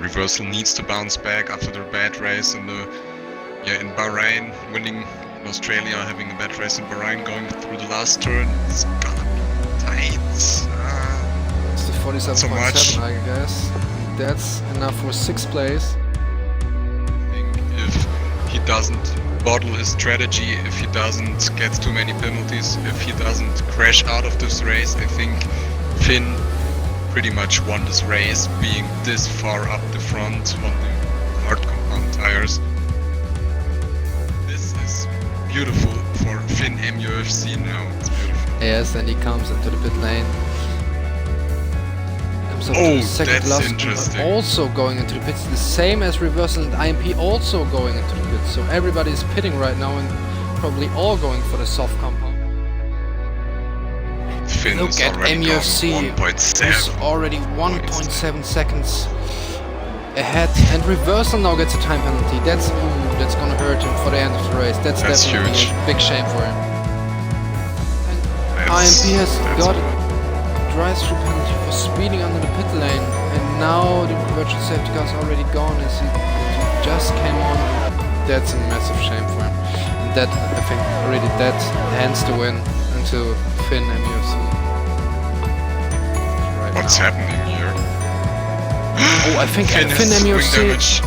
Reversal needs to bounce back after the bad race in Bahrain, winning in Australia, having a bad race in Bahrain, going through the last turn. It's gonna be tight. It's the 47.7, so I guess. That's enough for 6th place. I think if he doesn't bottle his strategy, if he doesn't get too many penalties, if he doesn't crash out of this race, I think Finn pretty much won this race, being this far up the front on the hard compound tires. This is beautiful for Finn MUFC now. It's beautiful. Yes, and he comes into the pit lane. So that's last interesting. Also going into the pits, the same as Reversal and IMP also going into the pits. So everybody is pitting right now and probably all going for the soft compound. Finn Look at MUFC, who's already 1.7 seconds ahead, and Reversal now gets a time penalty. That's gonna hurt him for the end of the race. That's definitely huge. A big shame for him. And IMP has got a drive-through penalty for speeding under the pit lane, and now the virtual safety car is already gone as he just came on. That's a massive shame for him. And that, I think, already that hands the win into Finn MUFC. Right What's now. happening here? Oh, I think Finn MUFC.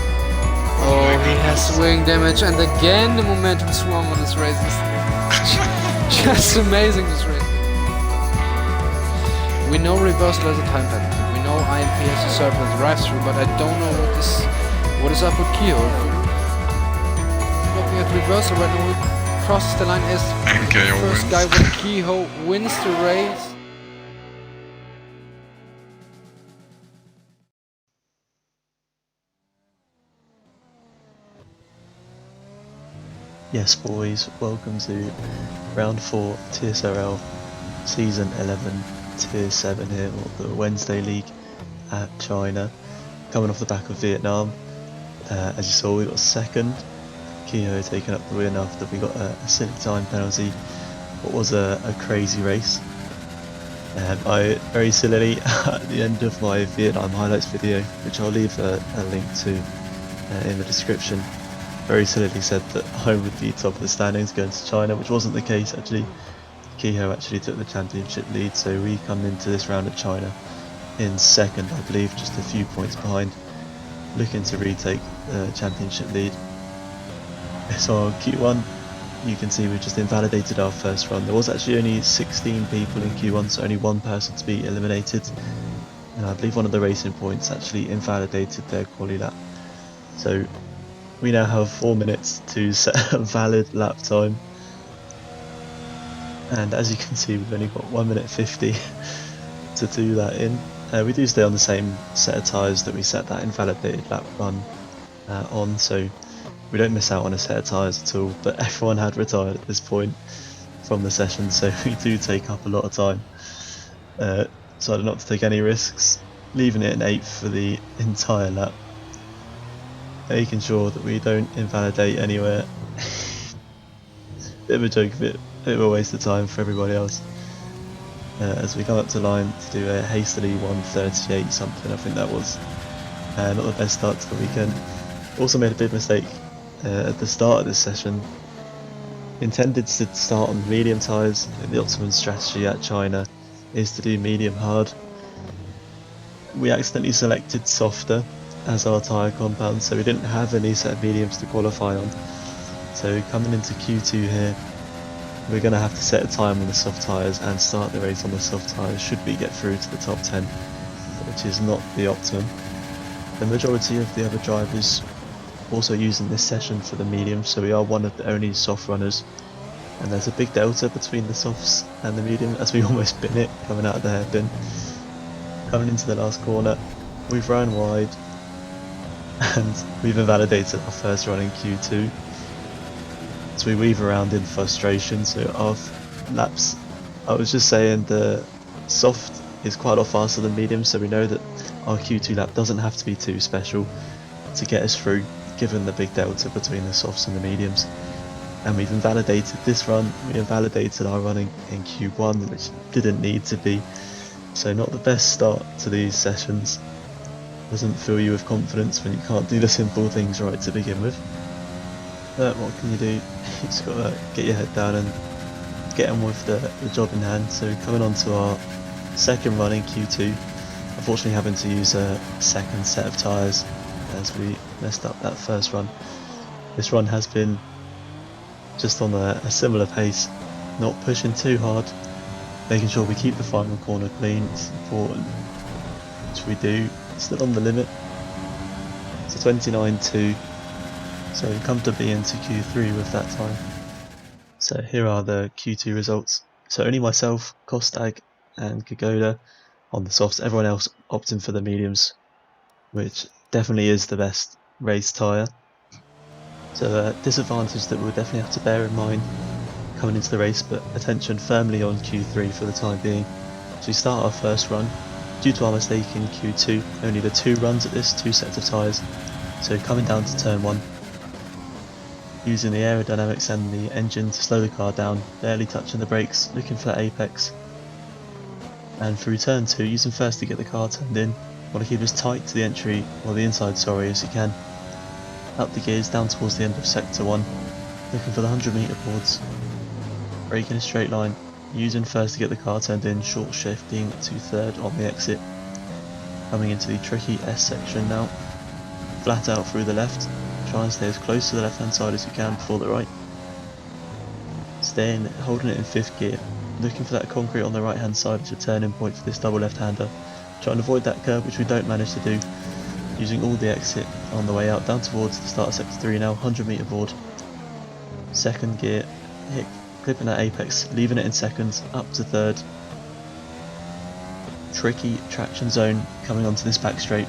Oh, he has wing damage, and again the momentum swung on this race. It's just amazing, this race. We know Reversal has a time penalty. We know IMP has a surplus drive-through, but I don't know what is up with Kehoe. Looking at Reversal right now, he crosses the line as the first guy with Kehoe wins the race. Yes boys, welcome to round 4 TSRL season 11 tier 7 here, or the Wednesday League at China, coming off the back of Vietnam. As you saw, we got second, Kehoe taking up the win after we got a silly time penalty. What was a crazy race. I very sillily at the end of my Vietnam highlights video, which I'll leave a link to in the description, very sillily said that I would be top of the standings going to China, which wasn't the case actually. Kehoe actually took the championship lead, so we come into this round at China in second, I believe, just a few points behind, looking to retake the championship lead. So on Q1, you can see we just invalidated our first run. There was actually only 16 people in Q1, so only one person to be eliminated, and I believe one of the racing points actually invalidated their quali lap. So we now have 4 minutes to set a valid lap time. And as you can see, we've only got 1 minute 50 to do that in. We do stay on the same set of tyres that we set that invalidated lap run on, so we don't miss out on a set of tyres at all. But everyone had retired at this point from the session, so we do take up a lot of time. Decided not to take any risks, leaving it in 8th for the entire lap, making sure that we don't invalidate anywhere. Bit of a joke, bit of a waste of time for everybody else. As we come up to line to do a hastily 1:38 something, I think that was not the best start to the weekend. Also made a big mistake at the start of this session. Intended to start on medium tyres. The optimum strategy at China is to do medium hard. We accidentally selected softer as our tyre compound, so we didn't have any set of mediums to qualify on. So coming into Q2 here, we're going to have to set a time on the soft tyres and start the race on the soft tyres should we get through to the top 10, which is not the optimum. The majority of the other drivers also using this session for the mediums, so we are one of the only soft runners, and there's a big delta between the softs and the medium as we almost bin it coming out of the hairpin. Coming into the last corner, we've run wide and we've invalidated our first run in Q2. So we weave around in frustration, so our laps, I was just saying the soft is quite a lot faster than medium, so we know that our Q2 lap doesn't have to be too special to get us through, given the big delta between the softs and the mediums. And we've invalidated this run, we invalidated our running in Q1, which didn't need to be, so not the best start to these sessions. doesn't fill you with confidence when you can't do the simple things right to begin with. But what can you do? You just gotta get your head down and get on with the job in hand. So coming on to our second run in Q2, unfortunately having to use a second set of tyres as we messed up that first run. This run has been just on a similar pace, not pushing too hard, making sure we keep the final corner clean, it's important, which we do, still on the limit. It's a 29.2, so comfortably into Q3 with that time. So here are the Q2 results. So only myself, Kostag and Kagoda on the softs, everyone else opting for the mediums, which definitely is the best race tyre. So a disadvantage that we'll definitely have to bear in mind coming into the race, but attention firmly on Q3 for the time being. So we start our first run. Due to our mistake in Q2, only the 2 runs at this, 2 sets of tyres. So coming down to turn 1, using the aerodynamics and the engine to slow the car down, barely touching the brakes, looking for that apex. And through turn 2, using first to get the car turned in, want to keep as tight to the entry, or the inside, sorry, as you can. Up the gears down towards the end of sector 1, looking for the 100-metre boards. Brake in a straight line, using first to get the car turned in, short shifting to third on the exit. Coming into the tricky S section now, flat out through the left, try and stay as close to the left hand side as you can before the right. Staying, holding it in 5th gear, looking for that concrete on the right hand side as a turning point for this double left hander. Try and avoid that curb, which we don't manage to do, using all the exit on the way out, down towards the start of sector 3 now, 100-metre board. 2nd gear, clipping that apex, leaving it in 2nd, up to 3rd. Tricky traction zone coming onto this back straight.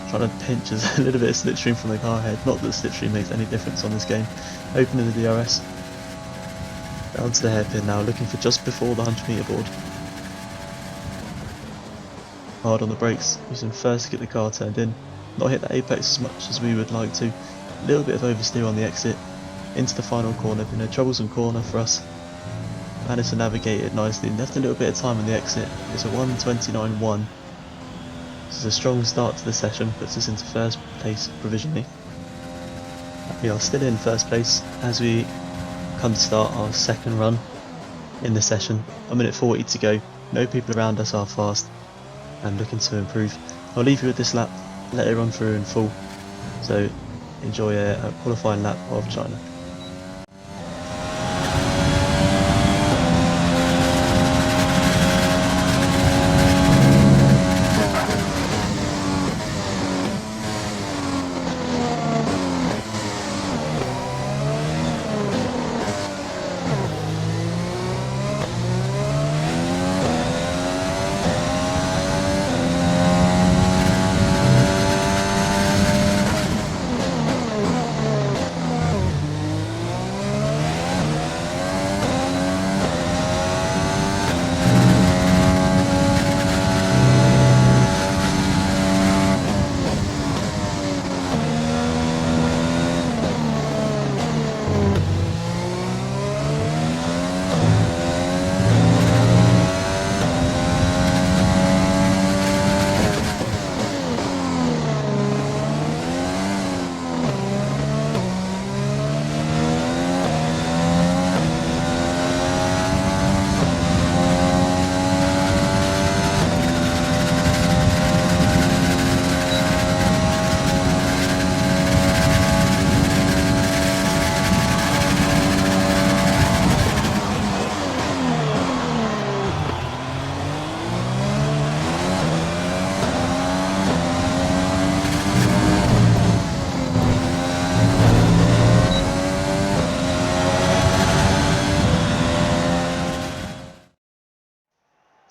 Trying to pinch a little bit of slipstream from the car ahead, not that slipstream makes any difference on this game. Opening the DRS. Down to the hairpin now, looking for just before the 100-metre board. Hard on the brakes, using first to get the car turned in. Not hit the apex as much as we would like to. A little bit of oversteer on the exit. Into the final corner, been a troublesome corner for us. Managed to navigate it nicely, left a little bit of time on the exit. It's a 1:29.1. This is a strong start to the session, puts us into first place provisionally. We are still in first place as we come to start our second run in the session. 1 minute 40 to go, no people around us are fast and looking to improve. I'll leave you with this lap, let it run through in full, so enjoy a qualifying lap of China.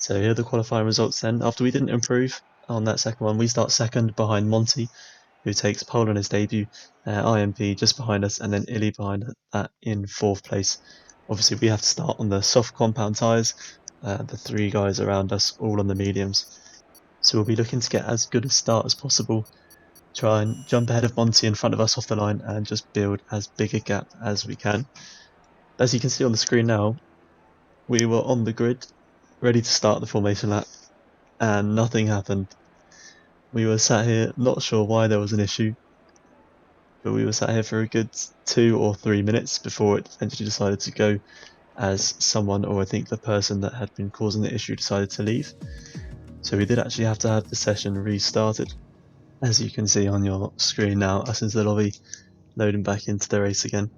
So here are the qualifying results then. After we didn't improve on that second one, we start second behind Monty, who takes pole on his debut, IMP just behind us, and then Illy behind that in 4th place. Obviously we have to start on the soft compound tyres, the 3 guys around us all on the mediums. So we'll be looking to get as good a start as possible, try and jump ahead of Monty in front of us off the line and just build as big a gap as we can. As you can see on the screen now, we were on the grid, ready to start the formation lap, and nothing happened. We were sat here, not sure why there was an issue, but we were sat here for a good 2 or 3 minutes before it eventually decided to go, as someone, or I think the person that had been causing the issue, decided to leave. So we did actually have to have the session restarted. As you can see on your screen now, us into the lobby, loading back into the race again.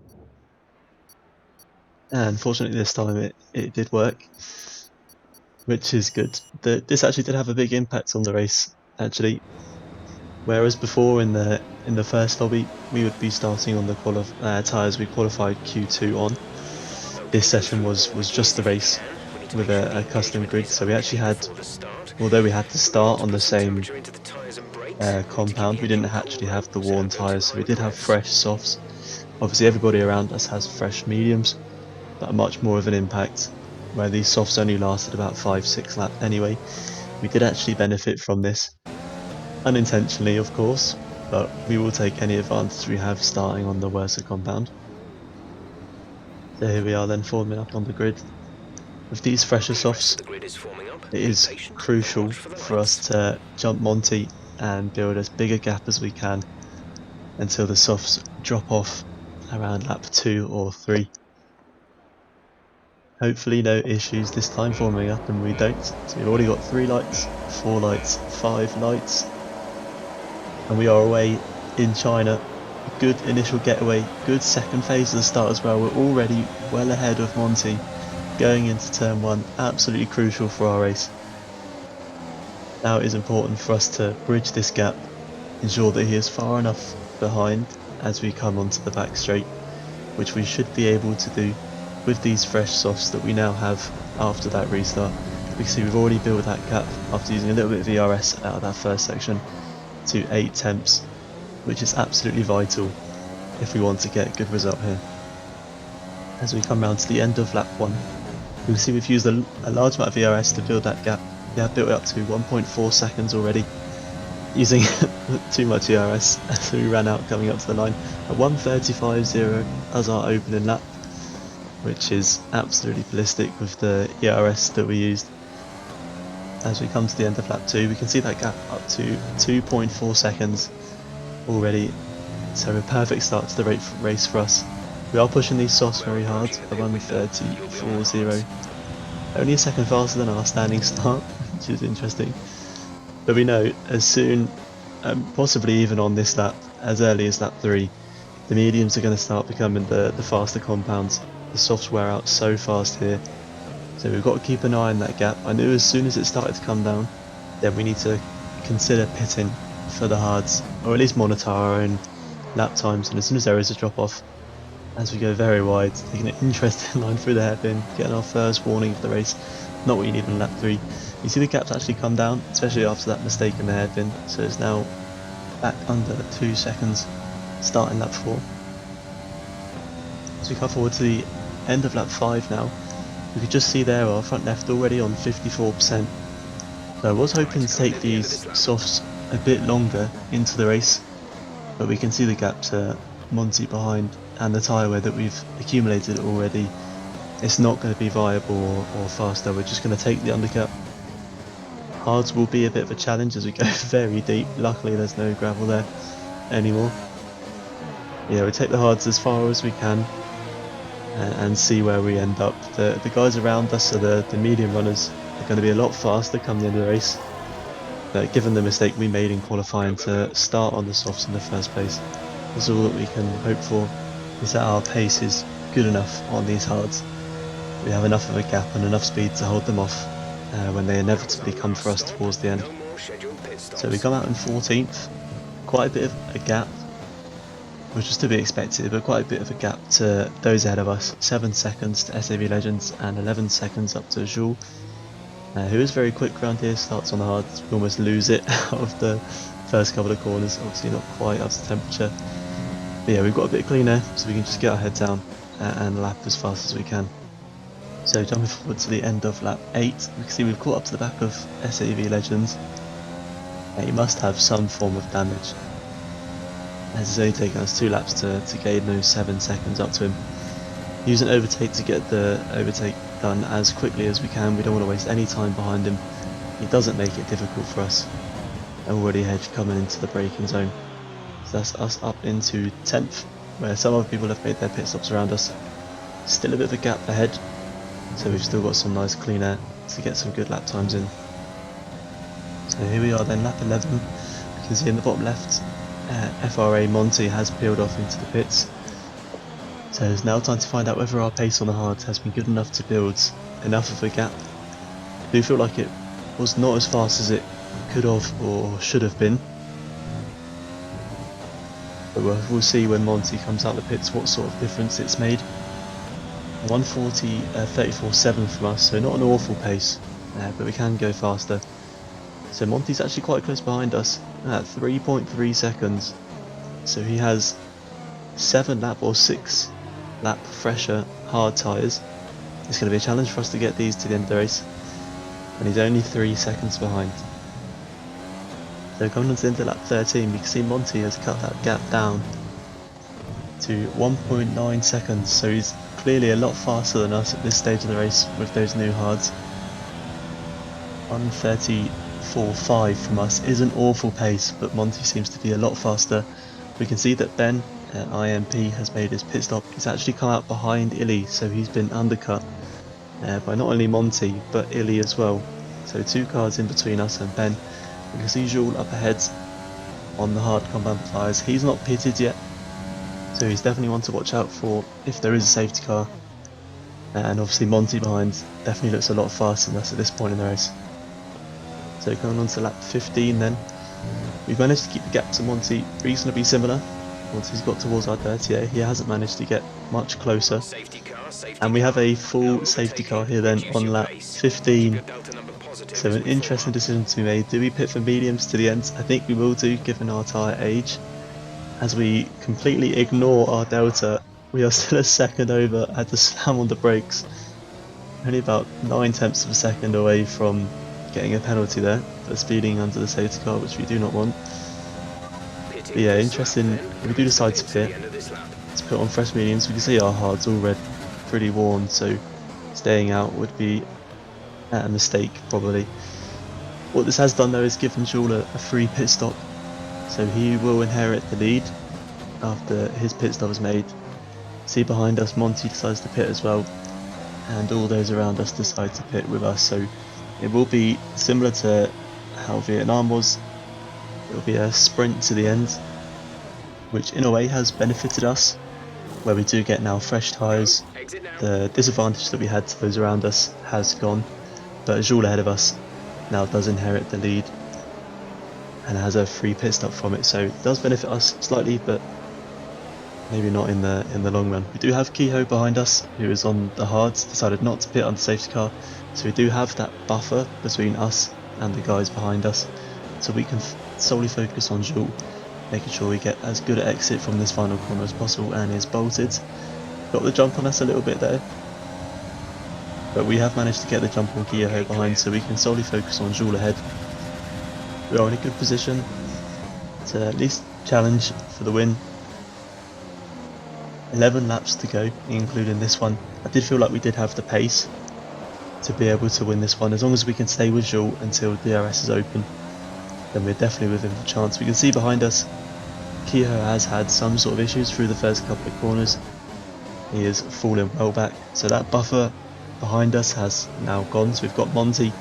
And fortunately this time it did work, which is good. This actually did have a big impact on the race, actually. Whereas before in the first lobby, we would be starting on the tyres we qualified Q2 on. This session was just the race with a custom grid, so we actually had, although we had to start on the same compound, we didn't actually have the worn tyres, so we did have fresh softs. Obviously everybody around us has fresh mediums, but much more of an impact, where these softs only lasted about 5-6 laps anyway. We did actually benefit from this, unintentionally of course, but we will take any advantage we have starting on the worser compound. So here we are then forming up on the grid. With these fresher softs, it is crucial for us to jump Monty and build as big a gap as we can until the softs drop off around lap 2 or 3. Hopefully no issues this time forming up, and we don't. So we've already got 3 lights, 4 lights, 5 lights, and we are away in China. Good initial getaway, good second phase of the start as well. We're already well ahead of Monty going into turn 1, absolutely crucial for our race. Now it is important for us to bridge this gap, ensure that he is far enough behind as we come onto the back straight, which we should be able to do with these fresh softs that we now have after that restart. You can see we've already built that gap after using a little bit of VRS out of that first section to 8 tenths, which is absolutely vital if we want to get a good result here. As we come round to the end of lap 1, you can see we've used a large amount of VRS to build that gap. We have built it up to 1.4 seconds already, using too much VRS as we ran out coming up to the line at 1:35.0 as our opening lap, which is absolutely ballistic with the ERS that we used. As we come to the end of lap 2, we can see that gap up to 2.4 seconds already, so a perfect start to the race for us. We are pushing these softs very hard at 1:34.0, only a second faster than our standing start, which is interesting. But we know as soon, possibly even on this lap, as early as lap 3, the mediums are going to start becoming the faster compounds. The softs wear out so fast here, so we've got to keep an eye on that gap. I knew as soon as it started to come down, then we need to consider pitting for the hards, or at least monitor our own lap times, and as soon as there is a drop off, as we go very wide, taking an interesting line through the hairpin, getting our first warning of the race, not what you need in lap 3. You see the gaps actually come down, especially after that mistake in the hairpin, so it's now back under 2 seconds starting lap 4. As we come forward to the end of lap 5 now, we could just see there our front left already on 54%. So I was hoping to take these softs a bit longer into the race, but we can see the gap to Monty behind and the tyre wear that we've accumulated already. It's not going to be viable or faster. We're just going to take the undercut. Hards will be a bit of a challenge as we go very deep. Luckily there's no gravel there anymore. Yeah, we take the hards as far as we can and see where we end up. The guys around us, so the medium runners, are going to be a lot faster come the end of the race. But given the mistake we made in qualifying to start on the softs in the first place, that's all that we can hope for, is that our pace is good enough on these hards. We have enough of a gap and enough speed to hold them off when they inevitably come for us towards the end. So we come out in 14th, quite a bit of a gap, which was to be expected, but quite a bit of a gap to those ahead of us. 7 seconds to SAV Legends and 11 seconds up to Jules, who is very quick around here, starts on the hards. We almost lose it out of the first couple of corners, obviously not quite up to temperature. But yeah, we've got a bit cleaner, so we can just get our head down and lap as fast as we can. So jumping forward to the end of lap 8, we can see we've caught up to the back of SAV Legends. He must have some form of damage, as it's only taken us 2 laps to gain those 7 seconds up to him. Use an overtake to get the overtake done as quickly as we can. We don't want to waste any time behind him. He doesn't make it difficult for us. and we're already ahead coming into the braking zone. So that's us up into 10th, where some other people have made their pit stops around us. Still a bit of a gap ahead, so we've still got some nice clean air to get some good lap times in. So here we are then, lap 11. You can see in the bottom left, FRA Monty has peeled off into the pits. So it's now time to find out whether our pace on the hard has been good enough to build enough of a gap. I do feel like it was not as fast as it could have or should have been. But we'll see when Monty comes out the pits what sort of difference it's made. 140, 34.7 from us, so not an awful pace, but we can go faster. So Monty's actually quite close behind us at 3.3 seconds. So he has 7 lap or 6 lap fresher hard tyres. It's going to be a challenge for us to get these to the end of the race. And he's only 3 seconds behind. So coming on to the end of lap 13, we can see Monty has cut that gap down to 1.9 seconds. So he's clearly a lot faster than us at this stage of the race with those new hards. 1:34.5 from us is an awful pace, but Monty seems to be a lot faster. We can see that Ben at IMP has made his pit stop. He's actually come out behind Illy, so he's been undercut by not only Monty but Illy as well. So 2 cars in between us and Ben. We can see Jules up ahead on the hard compound tyres. He's not pitted yet, so he's definitely one to watch out for if there is a safety car. And obviously Monty behind definitely looks a lot faster than us at this point in the race. So going on to lap 15 then, we've managed to keep the gap to Monty reasonably similar. Once he's got towards our 38, he hasn't managed to get much closer. And we have a full safety car here then on lap 15. So an interesting decision to be made. Do we pit for mediums to the end? I think we will do, given our tyre age. As we completely ignore our delta, we are still a second over at the slam on the brakes. Only about 9/10 of a second away from getting a penalty there for speeding under the safety car, which we do not want. But yeah, interesting. We do decide to pit. Let's put on fresh mediums. We can see our hards all red, pretty worn, so staying out would be a mistake probably. What this has done though is given Jules a free pit stop, so he will inherit the lead after his pit stop is made. See behind us, Monty decides to pit as well, and all those around us decide to pit with us. So it will be similar to how Vietnam was. It will be a sprint to the end, which in a way has benefited us, where we do get now fresh tyres. The disadvantage that we had to those around us has gone, but Jules ahead of us now does inherit the lead and has a free pit stop from it, so it does benefit us slightly, but maybe not in the long run. We do have Kehoe behind us, who is on the hards, decided not to pit on the safety car, so we do have that buffer between us and the guys behind us, so we can solely focus on Jules, making sure we get as good an exit from this final corner as possible, and is bolted. Got the jump on us a little bit there, but we have managed to get the jump on Kehoe behind, so we can solely focus on Jules ahead. We are in a good position to at least challenge for the win. 11 laps to go, including this one. I did feel like we did have the pace to be able to win this one. As long as we can stay with Jules until DRS is open, then we're definitely within the chance. We can see behind us, Kehoe has had some sort of issues through the first couple of corners. He is falling well back, so that buffer behind us has now gone. So we've got Monty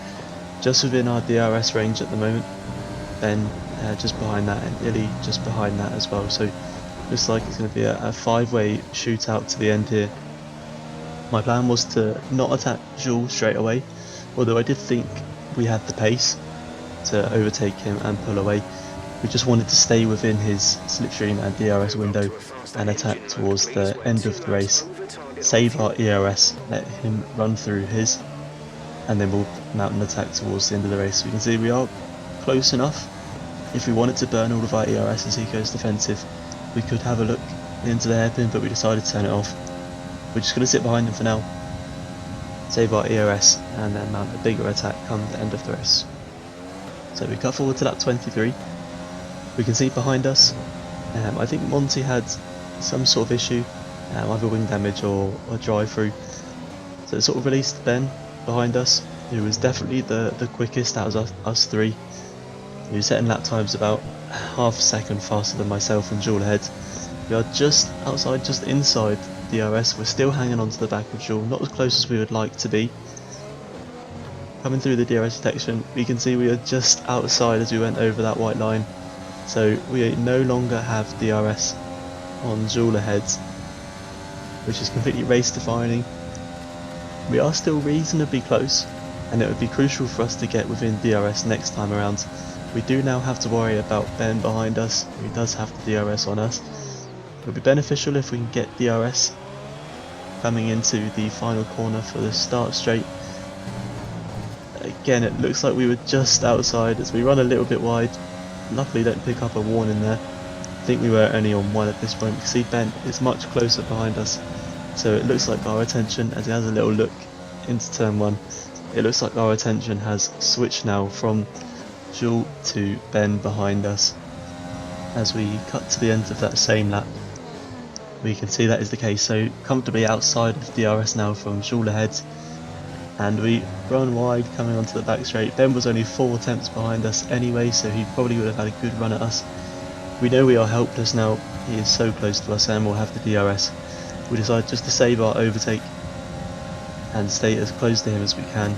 just within our DRS range at the moment, Ben just behind that, and Illy just behind that as well. So looks like it's going to be a 5-way shootout to the end here. My plan was to not attack Jules straight away, although I did think we had the pace to overtake him and pull away. We just wanted to stay within his slipstream and DRS window and attack towards the end of the race. Save our ERS, let him run through his, and then we'll mount an attack towards the end of the race. We can see we are close enough. If we wanted to burn all of our ERS as he goes defensive, we could have a look into the hairpin, but we decided to turn it off. We're just going to sit behind him for now, save our ERS, and then mount a bigger attack come the end of the race. So we cut forward to lap 23. We can see behind us, I think Monty had some sort of issue, either wing damage or drive through. So it sort of released Ben behind us, who was definitely the quickest out of us three. We were setting lap times about half a second faster than myself and Joel ahead. We are just outside, just inside DRS. We're still hanging on to the back of Joel, not as close as we would like to be. Coming through the DRS detection, we can see we are just outside as we went over that white line. So we no longer have DRS on Joel ahead, which is completely race defining. We are still reasonably close, and it would be crucial for us to get within DRS next time around. We do now have to worry about Ben behind us, who does have the DRS on us. It would be beneficial if we can get DRS coming into the final corner for the start straight. Again, it looks like we were just outside as we run a little bit wide. Luckily don't pick up a warning there. I think we were only on one at this point. You can see Ben is much closer behind us. So it looks like our attention, as he has a little look into turn 1, it looks like our attention has switched now from Joel to Ben behind us. As we cut to the end of that same lap, we can see that is the case. So comfortably outside of DRS now from Joel ahead, and we run wide coming onto the back straight. Ben was only 4 attempts behind us anyway, so he probably would have had a good run at us. We know we are helpless now. He is so close to us and we'll have the DRS. We decide just to save our overtake and stay as close to him as we can.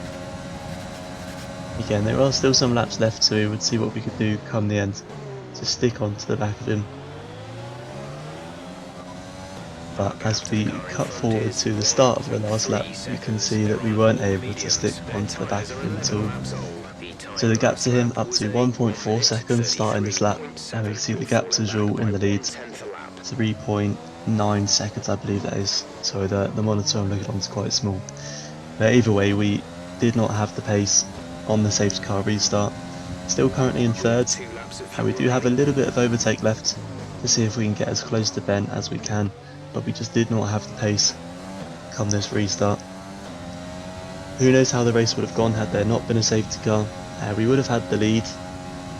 Again, there are still some laps left, so we would see what we could do come the end to stick on to the back of him. But as we cut forward to the start of the last lap, you can see that we weren't able to stick onto the back of him at all. So the gap to him up to 1.4 seconds starting this lap, and we can see the gap to Joel in the lead, 3.9 seconds I believe that is. So the monitor I'm looking on is quite small. But either way, we did not have the pace on the safety car restart. Still currently in third, and we do have a little bit of overtake left to see if we can get as close to Ben as we can, but we just did not have the pace come this restart. Who knows how the race would have gone had there not been a safety car. We would have had the lead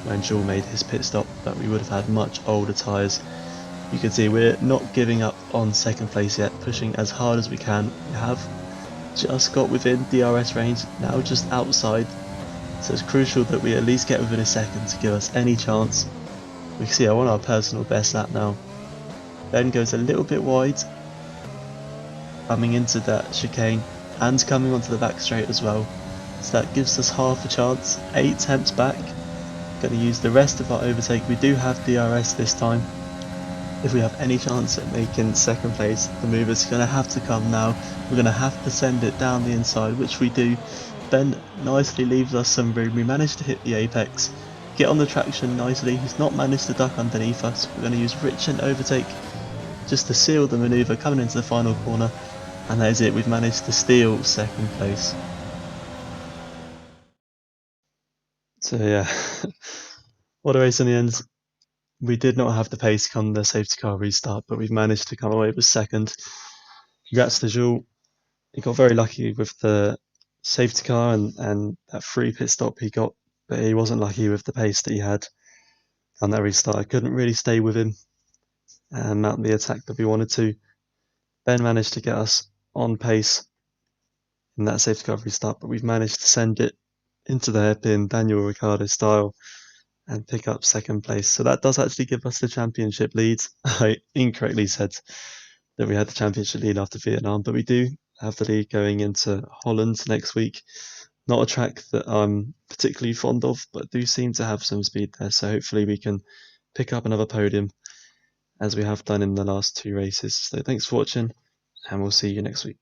when Joel made his pit stop, but we would have had much older tyres. You can see we're not giving up on second place yet, pushing as hard as we can. We have just got within DRS range, now just outside, so it's crucial that we at least get within a second to give us any chance. We can see I want our personal best lap now. Ben goes a little bit wide, coming into that chicane and coming onto the back straight as well. So that gives us half a chance, 8 attempts back. Going to use the rest of our overtake. We do have DRS this time. If we have any chance at making second place, the move is going to have to come now. We're going to have to send it down the inside, which we do. Ben nicely leaves us some room. We managed to hit the apex, get on the traction nicely. He's not managed to duck underneath us. We're going to use rich and overtake just to seal the manoeuvre coming into the final corner, and that is it. We've managed to steal second place. So yeah, what a race in the end. We did not have the pace come the safety car restart, but we've managed to come away with second. Congrats to Joel. He got very lucky with the safety car and that free pit stop he got, but he wasn't lucky with the pace that he had on that restart. I couldn't really stay with him and mount the attack that we wanted to. Ben managed to get us on pace in that safety car restart, but we've managed to send it into the hairpin, Daniel Ricciardo style, and pick up second place. So that does actually give us the championship lead. I incorrectly said that we had the championship lead after Vietnam, but we do have the lead going into Holland next week. Not a track that I'm particularly fond of, but do seem to have some speed there. So hopefully we can pick up another podium as we have done in the last 2 races. So thanks for watching, and we'll see you next week.